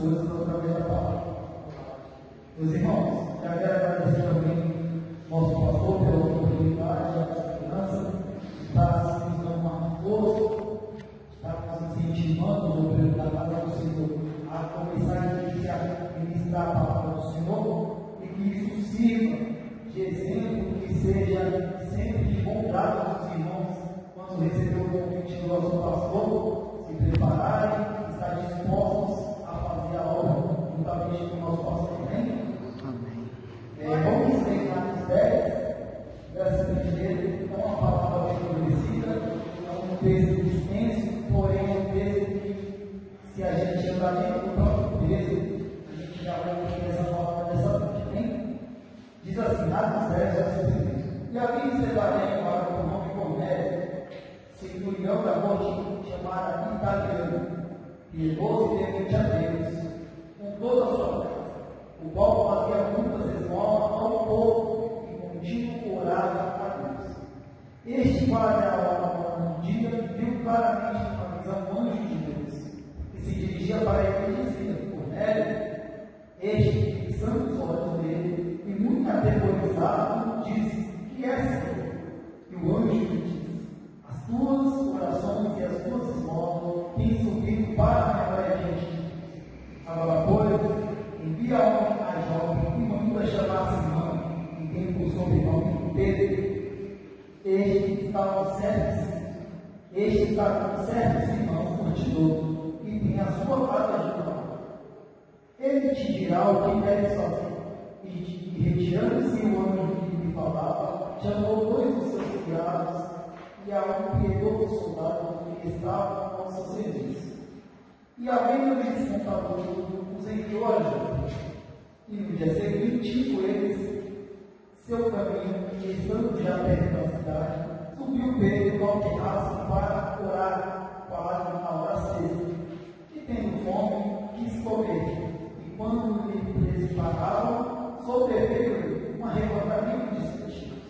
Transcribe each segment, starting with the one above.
coisas através da palavra. Meus irmãos, já quero agradecer também nosso pastor pela oportunidade, a segurança, está nos dando uma força, está nos incentivando no período da palavra do Senhor a começar a ministrar a palavra do Senhor e que isso sirva de exemplo, que seja sempre de bom grado aos irmãos quando receber o convite do nosso pastor, se prepararem, estar dispostos a fazer a obra juntamente com o nosso pastor. Amém. Vamos treinar os 10, verso 1, é uma palavra bem conhecida, é um texto extenso, porém é um texto que, se a gente andar dentro do próprio texto, a gente já vai ter essa palavra dessa noite, amém? Diz assim, Atos 10, verso 1. E havia em Cesareia para o nome Cornélio, centurião da corte chamada Italiano, piedoso e temente a Deus, com toda a sua casa, o qual fazia muitas esmolas ao povo e contínuo orava a Deus. Este, quase a hora do dia, viu claramente uma visão um anjo de Deus, que se dirigia para ele e dizia: Cornélio. Este, fixando os olhos dele e muito aterrorizado, disse: Que é, Senhor? E o anjo lhe disse: As tuas orações e as tuas esmolas têm subido para a memória de ti. Agora, pois, envia homem a jovem e manda chamar Simão, e tem por sobrenome Pedro. Este está com certos irmãos curtidor, e tem a sua parte ajudar. Ele te dirá o que deves fazer. E retirando-se o anjo que lhe falava, chamou 2 dos seus criados e a um piedoso soldado que estava ao seu serviço. E havendo-lhes contado tudo, os enviou a Jope. E no dia seguinte, indo eles seu caminho, e estando já perto da cidade, subiu Pedro ao terraço para orar quase na hora sexta. E tendo fome, quis comer. E quando lhe preparavam, sobreveio um arrebatamento de seus filhos.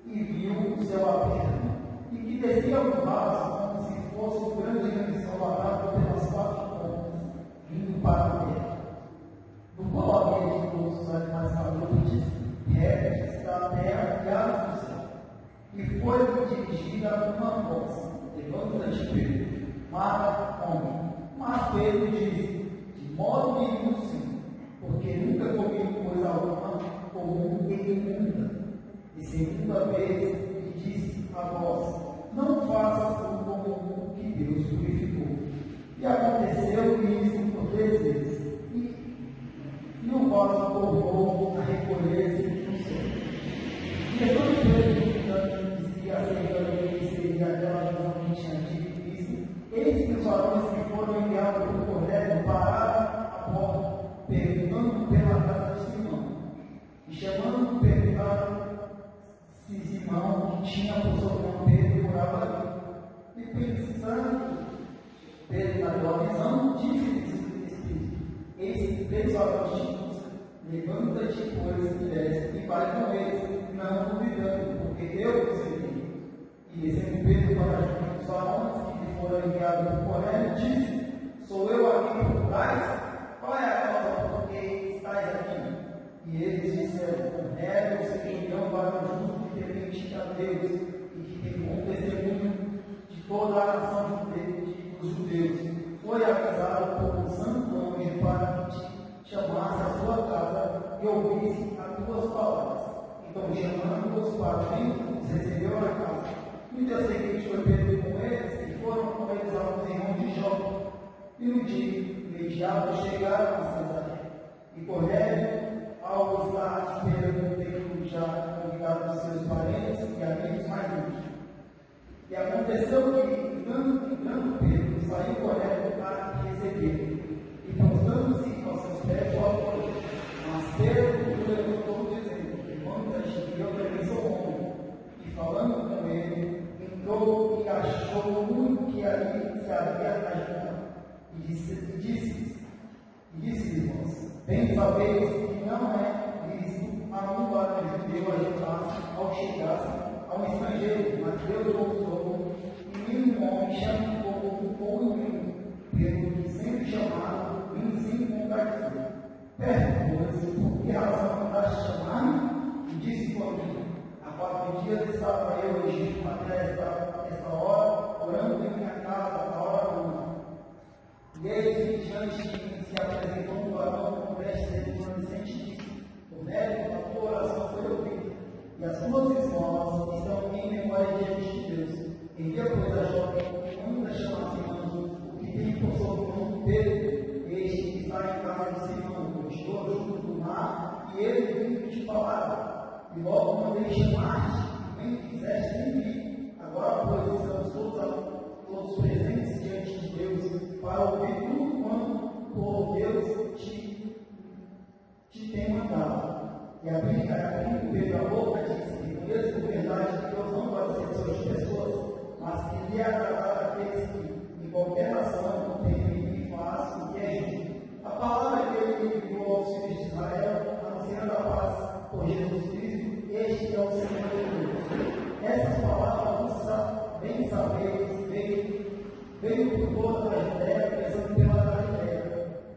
E viu o céu aberto, e que descia um vaso, como se fosse um grande lençol lavado pelas 4 pontas, vindo para a terra. Do qual havia de todos os animais malucos, répteis da terra e aves do céu. E foi dirigida uma voz: Levanta-te, Pedro, mata, come. Mas Pedro disse: De modo nenhum, sim, porque nunca comi coisa alguma comum e imunda. E segunda vez lhe disse a voz: Não faças o comum que Deus purificou. E aconteceu isso por 3 vezes. E o vaso tornou a recolher-se no céu. E depois de Pedro dizia acerca dele que seria aquela visão que tinha dito e disse: Eis que os varões que foram enviados por Cornélio pararam à porta, perguntando pela casa de Simão. E chamando, perguntaram se Simão, que tinha por sobrenome Pedro, morava ali. E pensando Pedro naquela visão, disse-lhes o Espírito: Eis que 3 varões te buscam, levanta-te, pois, e desce, e vai com eles, não duvidando, porque eu vos enviei. E descendo Pedro para junto dos varões que lhe foram enviados por Cornélio, disse: Sou eu aqui por trás? Qual é a causa por que estáis aqui? E eles disseram: Cornélio, centurião, varão justo e temente a Deus, e que tem bom testemunho de toda a nação dos judeus, foi avisado por um santo anjo para que te chamasse à sua casa e ouvisse as tuas palavras. Então, chamando-os para dentro, os recebeu na casa. No dia seguinte foi Pedro com eles, e foram com eles aos irmãos de Jope. E no dia imediato chegaram a Cesareia. E Cornélio, ao estar esperando o tempo, já convidado os seus parentes e amigos mais íntimos. E aconteceu que, dando Pedro, saiu Cornélio para receber. E prostrando-se aos seus pés, o apoiou. Mas Pedro o levantou, dizendo: Levanta-te, e eu também sou homem. E falando com ele, entrou e achou muito que ali se havia ajudado. E disse-lhes: Irmãos, bem sabeis que não é lícito a um varão judeu ajudar-se ao chegar-se a um estrangeiro, mas Deus usou, e nenhum homem chama o povo ou nenhum, pelo que sempre chamado, nem se encontrar depois, por que razão mandaste chamar-me? E disse comigo: há 4 dias estava eu em jejum até esta hora, orando em minha casa, a hora 1. E eis que diante de mim se apresentou um varão com vestes resplandecentes e disse: Cornélio, a tua oração foi ouvida, e as tuas esmolas estão em memória diante de Deus. Envia, pois, a jovem que manda chamar Simão, o que tem por sobrenome Pedro, este que está em casa de Simão, continuou junto do mar, e ele veio te falar. E logo mandei chamar-te, bem que fizeste em mim. Agora, pois, estamos todos presentes diante de Deus, para ouvir tudo quanto por Deus te tem mandado. E abrindo Pedro a boca, disse: reconheço por verdade que Deus não pode ser pessoas de pessoas, mas que lhe agradar aqueles que, em qualquer nação, temem e fazem o que é justo. A palavra que ele enviou aos filhos de Israel, anunciando a paz por Jesus Cristo, este é o Senhor de Deus. Essas palavras, bem sabeis, veio por toda a Judéia, começando pela Galiléia,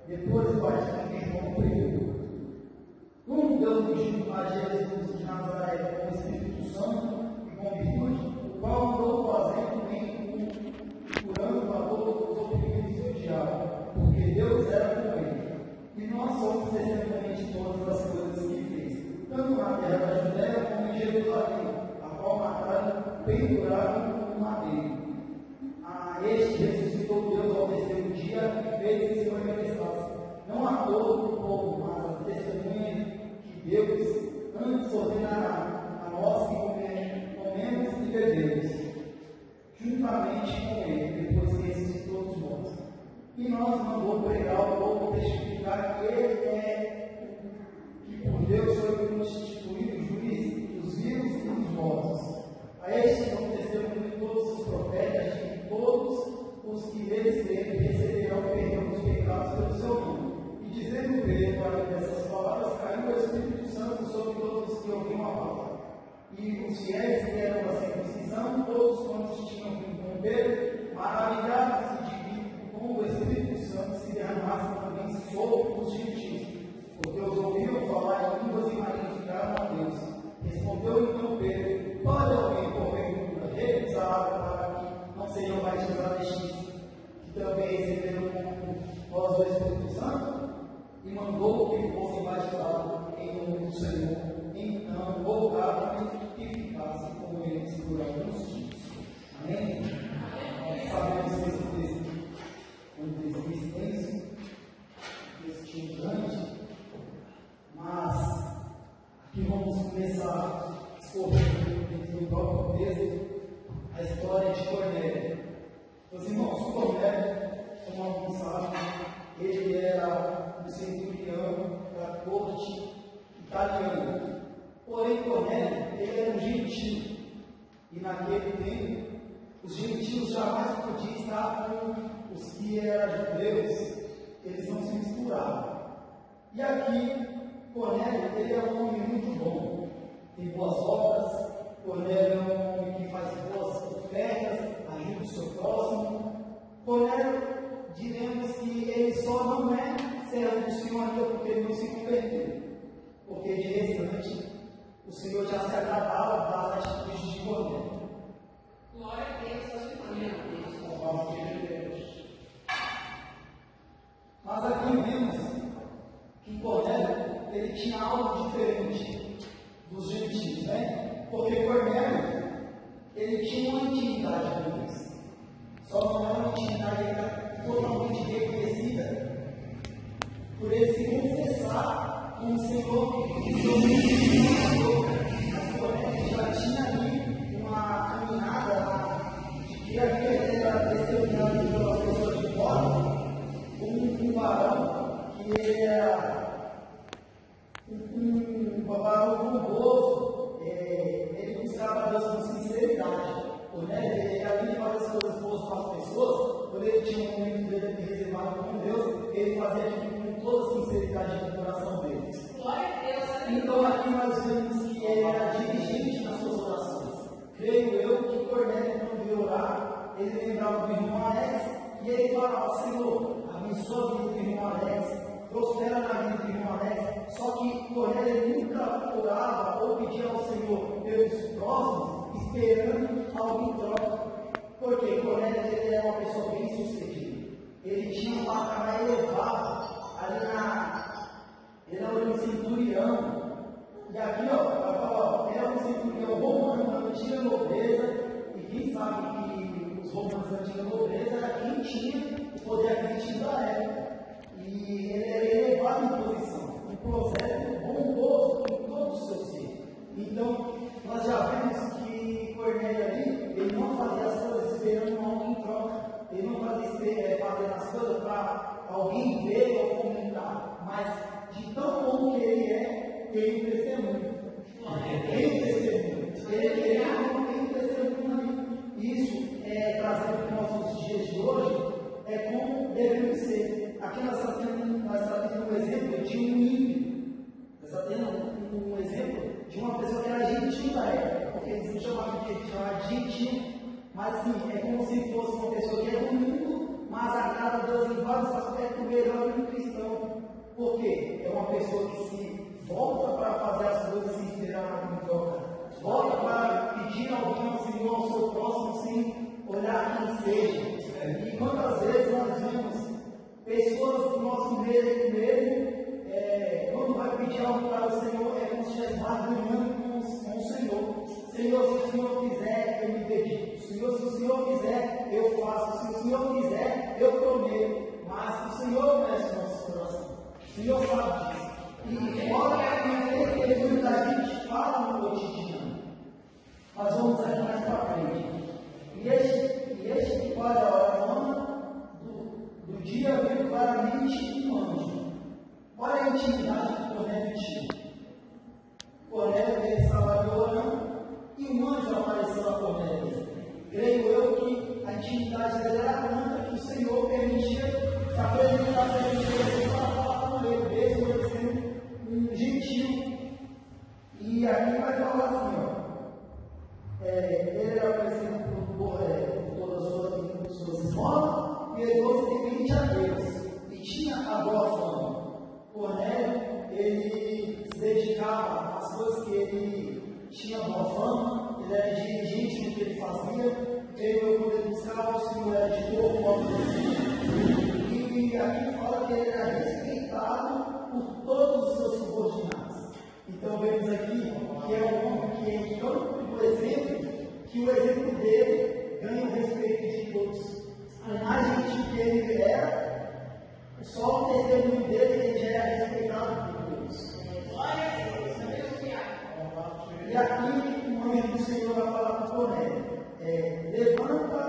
depois o batismo de João I. Como Deus ungiu a Jesus de Nazaré com o Espírito Santo e com virtude, o qual andou fazendo bem, curando a todos os oprimidos do diabo, porque Deus era com ele. E nós somos testemunhas de todas as coisas que fez, tanto na terra da Judéia como em Jerusalém, a qual mataram, penduraram no madeiro. A este ressuscitou Deus ao 3º dia e fez que se manifestasse, não a todo o povo, mas a testemunha que Deus antes ordenará a nós que comemos e bebemos, juntamente com ele, depois que ressuscitou dos mortos. E nós mandou pregar ao povo, testificar que ele que por Deus foi constituído juiz dos vivos e dos mortos. A este são testemunho de todos os profetas, de todos os que eles receberão o perdão dos pecados pelo seu nome. E dizendo Pedro, além dessas palavras, caiu o Espírito Santo sobre todos os que ouviam a palavra. E os fiéis que eram da circuncisão, todos quantos tinham vindo com Pedro, maravilhados de que com o Espírito Santo se derramasse também sobre os gentios, porque os ouviram falar em línguas e magnificaram a Deus. Respondeu então Pedro: pode alguém, porventura, recusar para que não sejam batizados estes, que também receberam com vós o Espírito Santo? E mandou que fossem batizados em nome do Senhor. Então voltaram e ficassem com eles por alguns dias. Amém? Sabemos que esse texto é um texto extenso, texto grande, mas aqui vamos começar a discorrer dentro do próprio texto a história de Cornélio. Os irmãos, Cornélio, como alguns sabem, ele era um centurião da corte italiana. Porém, Cornélio, ele era um gentio. E naquele tempo, os gentios jamais podiam estar com os que eram judeus. Eles não se misturavam. E aqui, Cornélio, ele é um homem muito bom. Tem boas obras. Cornélio é um homem que faz boas ofertas, ajuda o seu próximo. Cornélio, diremos que ele só não é servo do Senhor ainda porque ele não se converteu. Porque de restante, o Senhor já se agradava das atitudes de Cornélio. Glória a Deus, aleluia. Mas aqui vemos que Cornélio, ele tinha algo diferente dos gentios, né? Porque Cornélio, ele tinha uma intimidade com Deus. Só não era uma intimidade totalmente reconhecida por ele se confessar com o Senhor que seu mas Cornélio já tinha ali uma caminhada que havia testemunhado pelas pessoas de fora um varão que ele era um varão bondoso, ele buscava Deus com sinceridade. Ele havia feito as coisas boas para as pessoas, quando ele tinha um momento dele reservado com Deus, ele fazia aquilo com toda a sinceridade do coração dele. Glória a Deus, aleluia. Então aqui nós vemos que ele era diligente nas suas orações. Creio eu que Cornélio, quando ia orar, ele lembrava do irmão Alex e ele falava: Senhor, abençoa a vida do irmão Alex, prospera na vida do irmão Alex, nunca orava ou pedia ao Senhor pelos próximos, esperando algo em troca. Porque Cornélio ele era uma pessoa bem sucedida. Ele tinha um patamar elevado ele era um centurião. E aqui, era um centurião romano da antiga nobreza. E quem sabe que os romanos da antiga nobreza era quem tinha o poder aquisitivo da época. E ele era elevado em posição, um processo bondoso em todo o seu ser. Então, nós já vemos que Cornélio ali, ele não fazia as coisas esperando alguém em troca. Ele não fazia fazendo as coisas para alguém ver ou comentar. Mas, de tão bom que ele é, tem um testemunho. Tem testemunho. Ele tem testemunho. Isso, trazendo para os nossos dias de hoje, é como devemos ser. Aqui nós estamos tendo um exemplo de um ímpio. Nós estamos tendo um exemplo de uma pessoa que era gentil da época, porque eles não chamavam de gentil, mas sim, é como se fosse uma pessoa que é do mundo, mas agrada a Deus em vários aspectos melhor que um cristão. Por quê? É uma pessoa que se volta para fazer as coisas sem esperar nada em troca, volta para pedir alguém ao Senhor, ao seu próximo, sem olhar quem seja. E quantas vezes nós vemos pessoas do nosso meio mesmo, quando vai pedir algo para o Senhor, é como se estivesse barganhando com o Senhor. Senhor, se o Senhor fizer, eu me dedico. Senhor, se o Senhor fizer, eu faço. Se o Senhor fizer, eu prometo. Mas o Senhor conhece o nosso coração. O Senhor sabe disso. E olha que esse muita gente fala no cotidiano. Nós vamos aqui mais para frente. E este que quase a hora do dia veio claramente um anjo. Olha a intimidade que Cornélio tinha. Cornélio estava ali orando e um anjo apareceu a Cornélio. Creio eu que a intimidade dele era tanta que o Senhor permitia se apresentar para ele para falar com ele, mesmo ele sendo um gentil. E aqui vai falar assim, ele era conhecido por todas as suas esmolas, piedoso e temente a Deus, e tinha a boa fama. Cornélio, ele se dedicava às coisas que ele tinha boa fama, ele era diligente no que ele fazia, ele poder buscar o Senhor, era de corpo. E aqui fala que ele era respeitado por todos os seus subordinados. Então vemos aqui que é um homem que é tanto o exemplo, que o exemplo dele ganha o respeito de todos. A gente que ele era, só o testemunho dele ele já era respeitado por todos. Glória a Deus, e aqui o anjo do Senhor vai falar para Cornélio: levanta,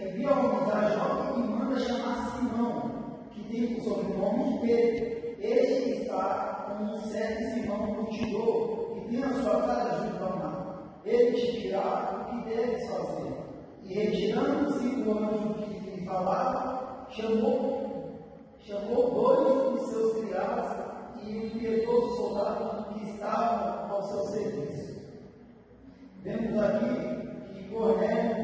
envia a unidade jovem e manda chamar Simão, que tem o sobrenome Pedro. Este está com um certo Simão curtidor, que tem a sua casa junto ao mar. Ele te dirá o que deves fazer. E retirando-se o anjo que lhe falava, chamou dois dos seus criados e um piedoso soldado que estavam ao seu serviço. Vemos aqui que Cornélio,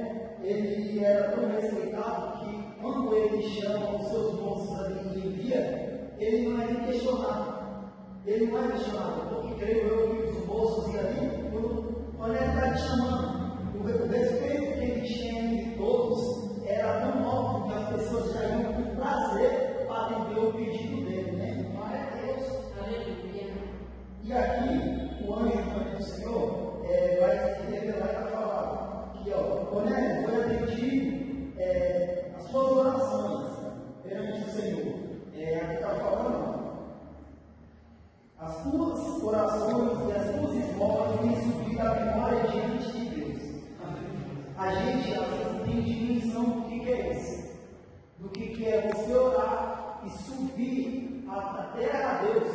ele era tão respeitado que quando ele chama os seus moços ali e envia, ele não é nem questionado. Ele não é questionado, porque creio eu que os moços ali, quando Cornélio está te chamando, o respeito que ele tinha entre todos era tão óbvio que as pessoas já iam com prazer para atender o pedido dele, né? Glória a Deus. Aleluia. E aqui, o anjo do Senhor vai se revelar e vai falar que, Cornélio, foi atendido as suas orações perante o Senhor. Aqui está falando, as tuas orações e as tuas esmolas têm subido a memória diante de Deus. A gente, às vezes, não tem dimensão do que é isso. Do que é você orar e subir até a Deus.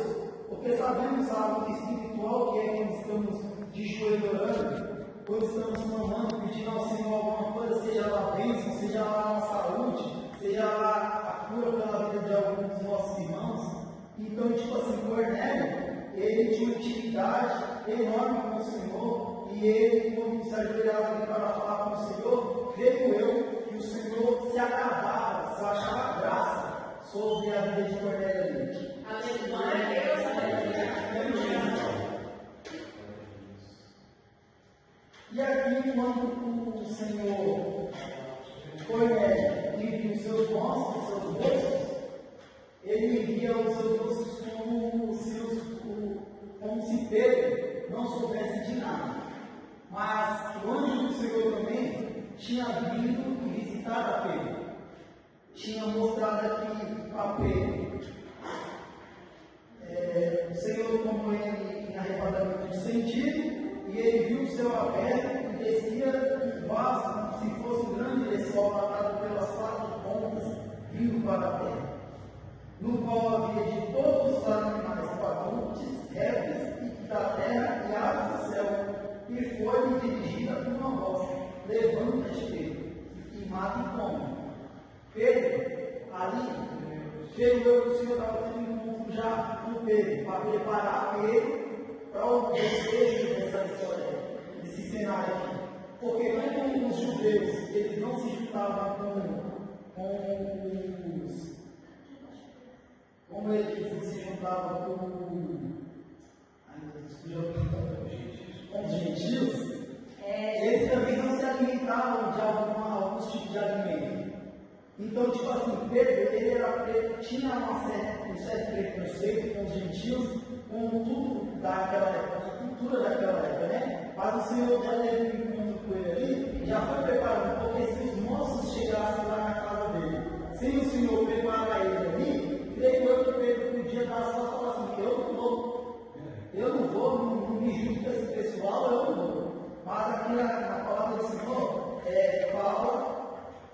Porque sabemos algo espiritual que é quando estamos de joelho orando, quando estamos clamando, pedindo ao Senhor alguma coisa, seja lá a bênção, seja lá a saúde, seja lá a cura pela vida de alguns dos nossos irmãos. Então, tipo assim, Cornélio, ele tinha uma intimidade enorme com o Senhor, e ele, quando se ajoelhava ali para falar com o Senhor, creio eu que o Senhor se agravava, se achava graça sobre a vida de Cornélio ali. Aleluia. Glória a Deus. Aleluia. quando o Senhor foi e viu os seus bons, os seus moços, ele via os seus moços como se Pedro não soubesse de nada. Mas o anjo do Senhor também tinha vindo visitar a Pedro. Tinha mostrado aqui para Pedro. O Senhor tomou ele em arrebatamento de sentido, e ele viu o céu aberto e descia um vaso, se fosse um grande lençol atado pelas quatro pontas, vindo para a terra, no qual havia de todos os animais pagantes, répteis da terra e aves do céu, e foi-lhe dirigida uma voz: levanta-te, Pedro, e mata e come. Pedro, ali, veio eu que o Senhor estava tendo um encontro já com Pedro, para preparar Pedro para o desejo dessa história, desse cenário aqui. Porque como os judeus, eles não se juntavam como eles se juntavam com os gentios, eles também não se alimentavam de alguns tipos de alimento. Então, tipo assim, Pedro, ele era preto, tinha um certo preconceito com os gentios, com tudo daquela época, com a cultura daquela época, né? Mas o Senhor já teve um encontro com ele ali, já foi preparado, porque se os moços chegassem lá na casa dele, sem o Senhor preparar ele ali, creio eu que Pedro podia dar só falar assim: eu não vou, não me junto com esse pessoal, eu não vou. Mas aqui na palavra do Senhor, fala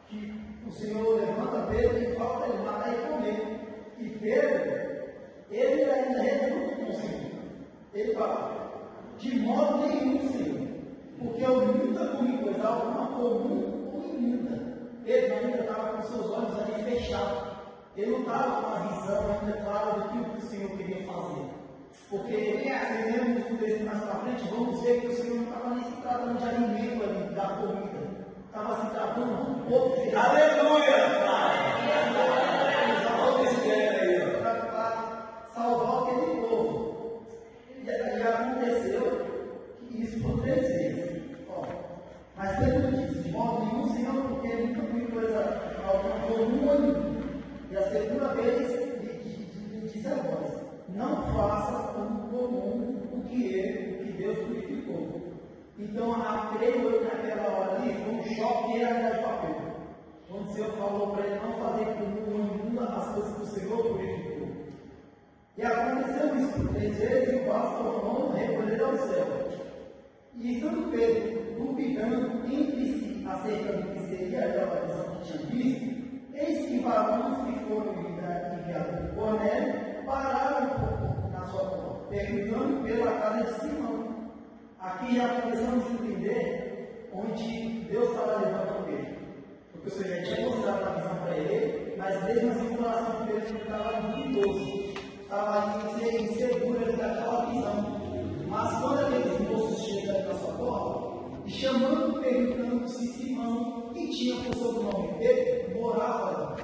que o Senhor levanta Pedro e fala para ele matar e comer. E Pedro, ele ainda reluta com o Senhor. Ele fala: de modo nenhum, Senhor, porque eu nunca comi coisa alguma comum ou imunda. Pedro ainda estava com seus olhos ali fechados. Ele não estava com a visão ainda clara do que o Senhor queria fazer. Porque, se lemos o texto mais para frente, vamos ver que o Senhor não estava nem se tratando de alimento ali, da comida. Estava se tratando do povo de Deus. Aleluia! Para salvar aquele povo. E aconteceu que isso por 3 vezes. Mas Pedro disse: de modo nenhum, Senhor, porque ele nunca viu coisa alguma comum ou imunda. E a segunda vez lhe disse a voz: não faça como comum o que Deus purificou. Então, creio eu que naquela hora ali foi um choque que era de papel. Quando o Senhor falou para ele não fazer comum as coisas que o Senhor purificou. E aconteceu isso por 3 vezes, e o vaso tornou recolher ao céu. E estando Pedro duvidando entre si acerca do que seria aquela visão que tinha visto, eis que varões que foram enviados por Cornélio pararam na sua porta, perguntando pela casa de Simão. Aqui já começamos a entender onde Deus estava levando Pedro. Porque o Senhor já tinha mostrado a visão para ele, mas mesmo assim o coração de Pedro estava duvidoso, estava ali inseguro daquela visão. Mas quando aqueles moços chegam na sua porta, e chamando, perguntando se Simão, que tinha por sobrenome Pedro, morava ali.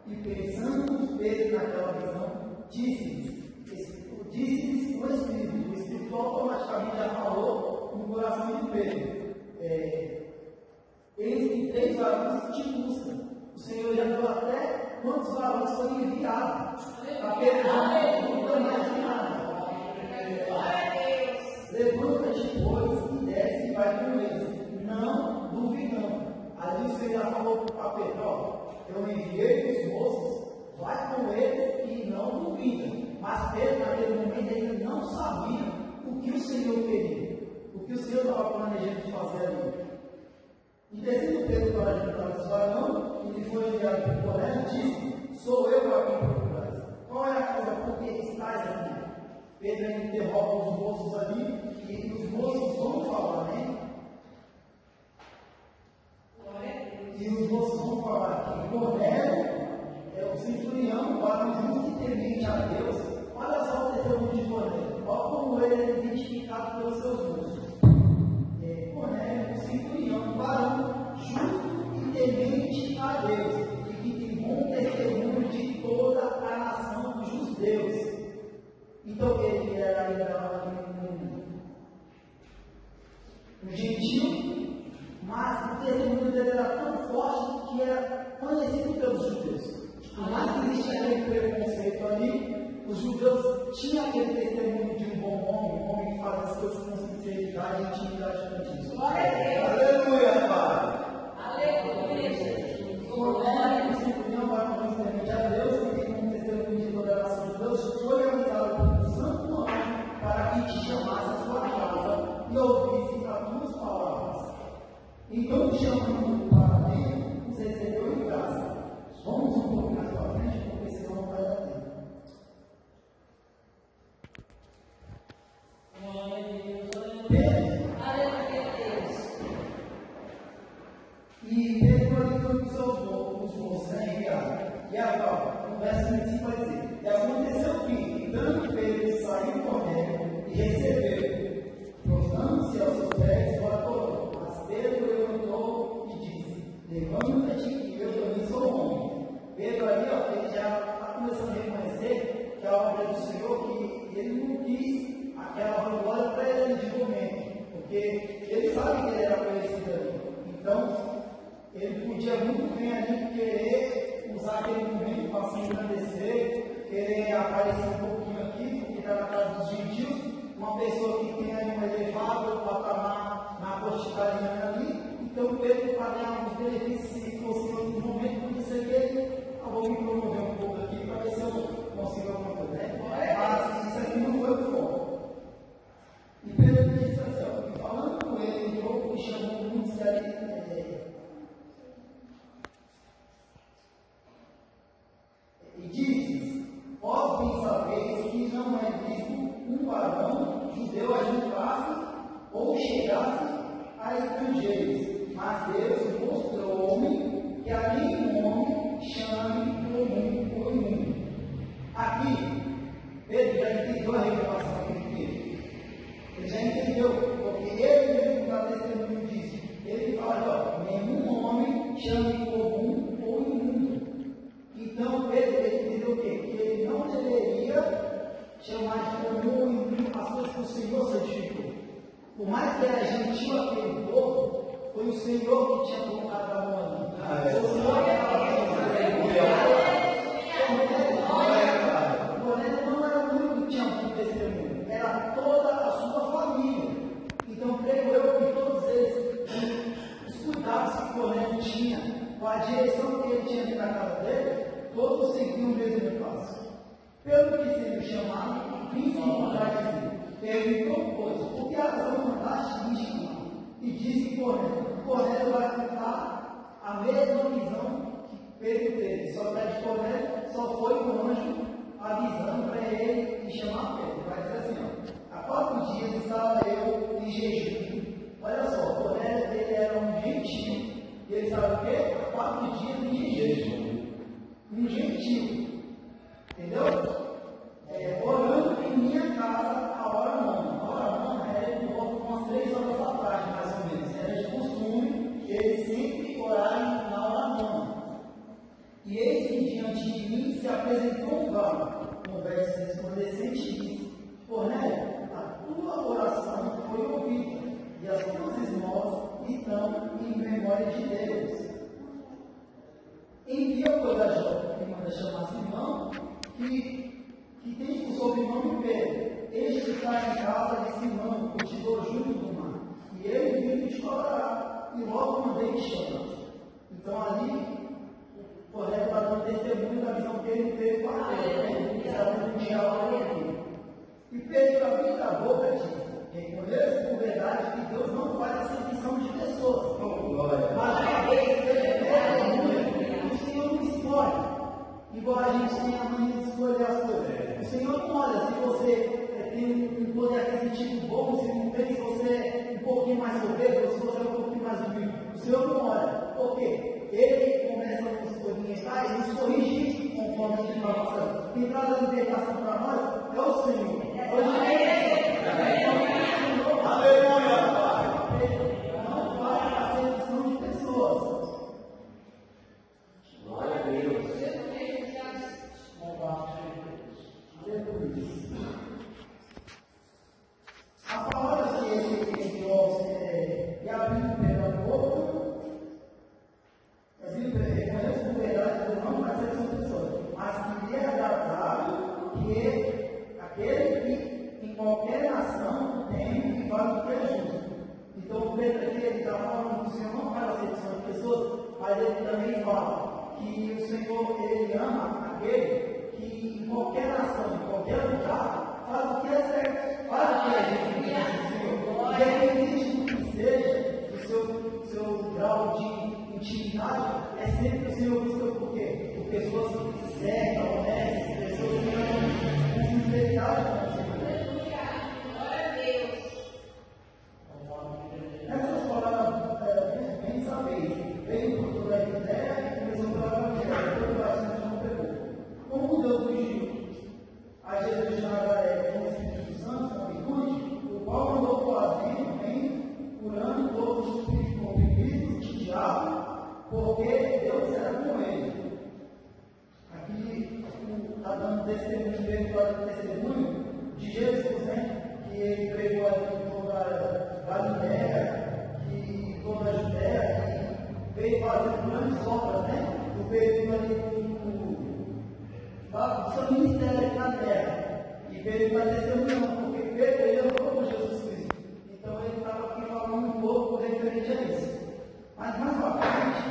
E pensando Pedro naquela visão, disse-lhes o Espírito automaticamente já falou no coração de Pedro: eis que 3 varões te buscam. O Senhor já viu até quantos varões foram enviados para Pedro não mais de nada. Levanta-te, pois, e desce e vai com eles, não duvidando. Ali o Senhor já falou para Pedro: eu enviei os moços, vai com eles e não duvida. Mas Pedro, naquele momento, ainda não sabia o que o Senhor queria, o que o Senhor estava planejando fazer ali. E descendo Pedro para juntar os varões, ele foi enviado por Cornélio e disse: sou eu a quem procurais. Qual é a causa por que estás aqui? Pedro interrompe os moços ali, e os moços vão falar, né? E os moços vão falar que Cornélio é o centurião, varão justo e temente a Deus. Olha só o testemunho de Cornélio, olha como ele é identificado pelos seus moços. Cornélio é o centurião, varão justo e temente a Deus, e que tem bom testemunho de toda a nação dos judeus. Então ele era ainda um gentil, mas o testemunho dele era tão forte que era conhecido pelos judeus. Por mais que existia aquele preconceito ali, os judeus tinham aquele testemunho de um bom homem, um homem que faz as coisas com sinceridade e intimidade com Deus. Glória a Deus. Aleluia, Pai. Aleluia, Jesus. Glória a Deus, vai correspondente a Deus, que tem como testemunho de toleração de Deus, foi avisado por um santo anjo para que te chamasse a sua casa e ouvisse as tuas palavras. Então, chamando para dentro, você recebeu em casa. Vamos um pouco mais para frente, porque senão não vai dar tempo. Aleluia, Deus. E Pedro ali foi com os moços enviados. E agora, no verso 25 vai dizer: E aconteceu que, tanto Pedro saiu correndo e recebeu, prostrando-se aos seus pés, o adorou. Mas Pedro levantou e disse: Levanta-te, que eu também sou homem. Pedro ali, ele já está começando a reconhecer que a obra do Senhor, que ele não quis aquela vanglória para ele de momento, porque ele sabe que ele era conhecido ali. Então, ele podia muito bem ali querer usar aquele momento para se engrandecer, querer aparecer um pouquinho aqui, porque está na casa dos gentios, uma pessoa que tem ali um elevado patamar na porticariana ali. Então, Pedro, para ganhar uns benefícios, se fosse outro momento, podia ser que ele, vou me promover um pouco aqui para ver se eu consigo alguma coisa, né? Mas isso aqui não foi o foco. E Pedro disse assim, ó, e falando com ele, de novo, me chamou muito sério. E disse: Vós bem sabeis que não é visto um varão judeu ajuntar-se ou chegar-se a estrangeiros, mas Deus mostrou-me que a nenhum homem chame comum por imundo. Aqui, Pedro já entendeu a revelação que ele teve. Ele já entendeu, porque ele mesmo está testemunho disso. Ele fala: nenhum homem chame comum ou imundo. Então, Pedro entendeu o quê? Que ele não deveria chamar de comum ou imundo as coisas que o Senhor santificou. Por mais que era gentil aquele povo, foi o Senhor que tinha colocado a mão ali. O Senhor que estava Cornélio não era o único que tinha um testemunho, era toda a sua família. Então, creio eu que todos eles, os cuidados que Cornélio tinha, com a direção que ele tinha na casa dele, todos seguiam o mesmo passo. Pelo que seria chamado, príncipe para dizer, perguntou, pois, por que a razão mandaste me chamar? E disse Cornélio vai contar a mesma visão que Pedro teve, só que a de Cornélio só foi o anjo avisando para ele e chamar Pedro. Vai dizer assim, ó, há 4 dias estava eu em jejum. Olha só, Cornélio ele era um gentil, e ele sabe o quê? Há 4 dias em jejum. Um gentil, entendeu? Orando em minha casa a hora nona. A hora nona era por volta de umas 3 horas da tarde, mais ou menos. Era de costume eles sempre orarem na hora nona. E eis que diante de mim se apresentou um galo. No verso resplandecente disse: Cornélio, a tua oração foi ouvida, e as tuas esmolas estão em memória de Deus. Envia, pois, a Jó, que manda chamar Simão, que tem por sobrenome Pedro. Este está em casa de Simão, curtidor junto do mar. E ele vindo te falará, e logo mandei te chamar. Então ali, o Cornélio está dando testemunho da visão que ele teve com a Pedro. Ele está dando um diálogo aqui. E Pedro, abrindo a boca, disse: reconheço por verdade que Deus não faz acepção de pessoas. Mas a vez o Senhor não escolhe. Igual a gente tem a mania de escolher as coisas. O Senhor não olha se você tem um poder aquisitivo bom, se não tem, se você é um pouquinho mais soberbo, se você é um pouquinho mais humilde. O Senhor não olha. Por quê? Ele começa a nos orientar e nos corrigir conforme a gente vai passando. Quem traz a libertação para nós é o Senhor. Aleluia, Pai. Não faz acepção de pessoas. Glória a Deus. A palavra que ele enviou e abriu pela boca da forma que o Senhor não faz acepção de pessoas, mas ele também fala que o Senhor, ele ama aquele que em qualquer nação, em qualquer lugar, faz o que é certo, faz o que é justo do Senhor. Independente do que seja, o seu grau de intimidade, é sempre o Senhor busca por quê? Por pessoas certas, honestas, pessoas que amam com sinceridade com o Senhor. Essas palavras, bem sabeis, veio por toda a ideia e começou pela Evangelho, todo o bastante não pegou. Como Deus ungiu a Jesus de Nazaré com o Espírito Santo, com virtude, o qual mandou fazendo, bem, curando todos os oprimidos do diabo, porque Deus era com ele. Aqui está dando testemunho de Jesus, né? Que ele pregou aqui em toda a Galileia e toda a Judéia, e veio fazendo grandes obras, né? O período ali do seu ministério aqui na terra. E veio para testemunhando, porque Pedro ele andou com Jesus Cristo. Então ele estava aqui falando um pouco referente a isso. Mas mais para frente,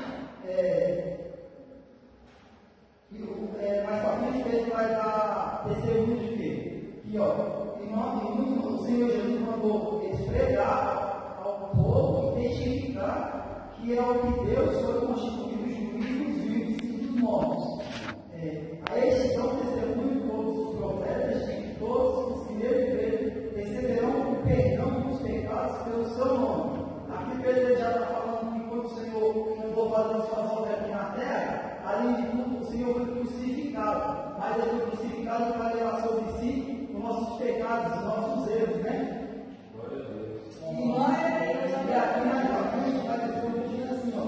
mais para frente ele vai dar testemunho de quê? Que o Senhor Jesus mandou eles pregar ao povo e testificar que é o que Deus foi constituído juiz dos vivos e dos mortos. A estes são testemunho todos os profetas de que todos os que nele creem receberão o perdão dos pecados pelo seu nome. Aqui Pedro já está falando que quando o Senhor mandou fazer suas obras aqui na terra, além de tudo, o Senhor foi crucificado. Mas ele foi crucificado para levar sobre si os nossos pecados, os nossos erros, né? Glória a Deus. E aqui mais pra frente vai descobrir assim, ó.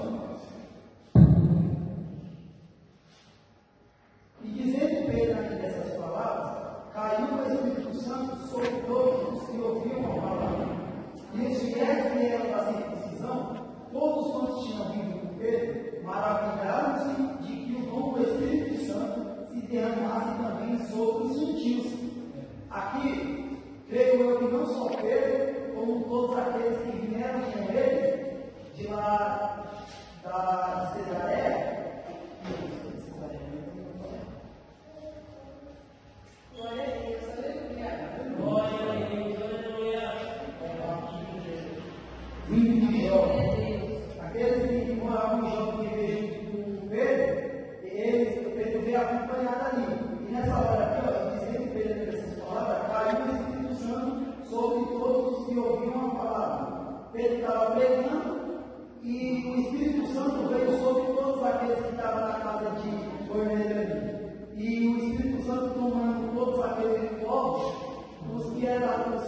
E dizendo Pedro aqui dessas palavras, caiu o Espírito Santo sobre todos os que ouviam a palavra. E os fiéis que eram da circuncisão, todos quantos tinham vindo com Pedro, maravilharam-se de que o dom do Espírito Santo se derramasse também sobre os gentios. Aqui, creio eu que não só Pedro, como todos aqueles que vieram com ele, de lá de Cesareia. Glória a Deus, aleluia. Glória a Deus, aleluia. Vindo de Jó. Aqueles que moravam em Jó, que veio com Pedro, Pedro veio acompanhado ali. E nessa hora aqui, ó, dizendo Pedro nessas palavras, caiu o Espírito Santo sobre todos os que ouviam a palavra. Pedro estava pregando e o Espírito Santo veio sobre todos aqueles que estavam na casa de Cornélio ali. E o Espírito Santo tomando todos aqueles povos, os que eram da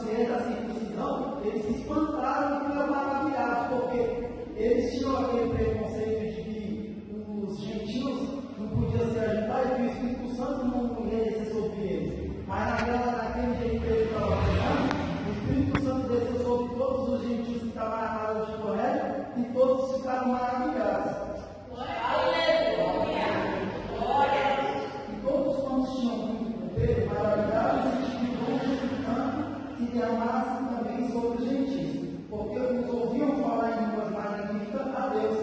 circuncisão, eles se espantaram e ficaram maravilhados, porque eles tinham aquele preconceito de que os gentios não podiam se ajudar e que o Espírito Santo não ia descer sobre eles. Mas naquele dia que ele estava pregando, o Espírito Santo desceu sobre todos os gentios que estavam na casa de Cornélio e todos ficaram maravilhados. Todos quantos tinham vindo com Pedro, maravilhados, e que o dom do Espírito Santo se derramasse também sobre os gentios, porque os ouviam falar em línguas magníficas a Deus.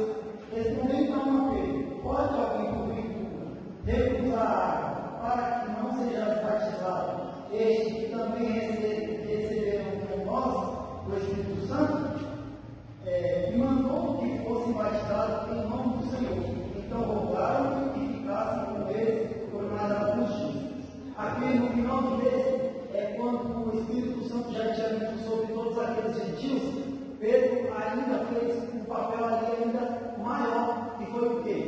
Respondendo então a Pedro: pode alguém porventura recusar para que não seja batizado este que também receberam com nós o Espírito Santo? E mandou que fosse batizado em nome do Senhor. Então rogaram que ficassem com eles por mais alguns dias. Aqui no final do texto, quando o Espírito Santo já tinha vindo sobre todos aqueles gentios, Pedro ainda fez um papel ali ainda maior, que foi o quê?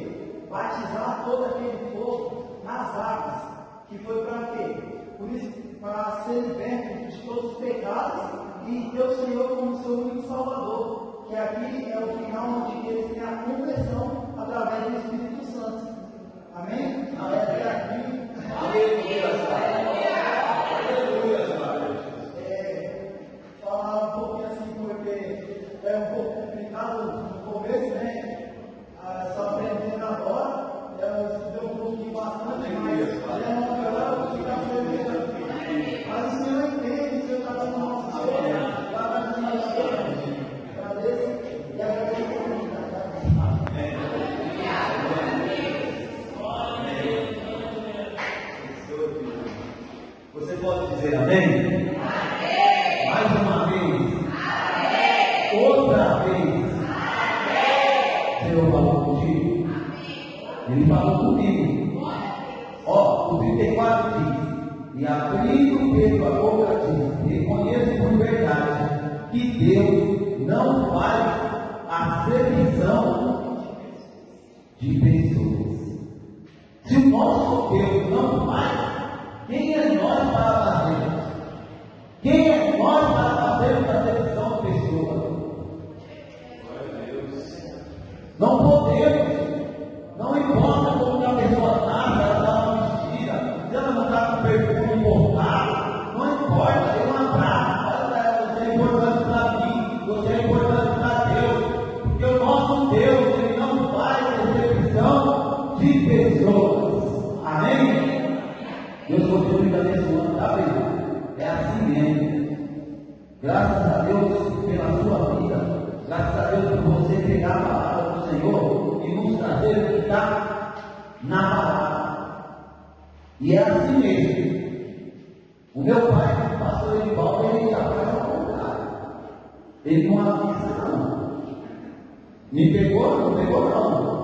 Batizar todo aquele povo nas águas, que foi para quê? Por isso, para ser liberto de todos os pecados e ter o Senhor como seu único Salvador, que aqui é o final onde eles têm a conversão através do Espírito Santo. Amém? Até aqui. Aleluia, Falar um pouquinho assim, porque é um pouco complicado no começo, né? Só aprendendo agora. Eu estudei um pouquinho bastante, mas é uma melhor do que está aprendendo. Mas o Senhor entende, o Senhor está dando nosso Senhor. Agradeço e agradeço. pode dizer amém? Amém. Mais uma vez. Amém. Outra vez. Amém. Senhor falou contigo? Amém. Ele falou comigo. Ó, o 34 diz: e abrindo Pedro a boca diz: reconheço por verdade que Deus não faz acepção de pessoas. Se o nosso Deus não faz, quem é nós para fazer? Quem é nós para fazer acepção de pessoas? Não podemos. Não importa como a pessoa está, se ela está vestida, se ela não está com perfume importado, não importa, dê um abraço, olha para ela, você é importante para mim, você é importante para Deus, porque o nosso Deus, Ele não faz acepção de pessoas. Amém? Deus continue me abençoando, tá bem? É assim mesmo. Graças a Deus pela sua vida, graças a Deus por você pegar a palavra do Senhor e nos trazer o que está na palavra. E é assim mesmo. O meu pai, o pastor Edivaldo, ele já faz ao contrário. Ele não avisa, não. Me pegou, não pegou, não.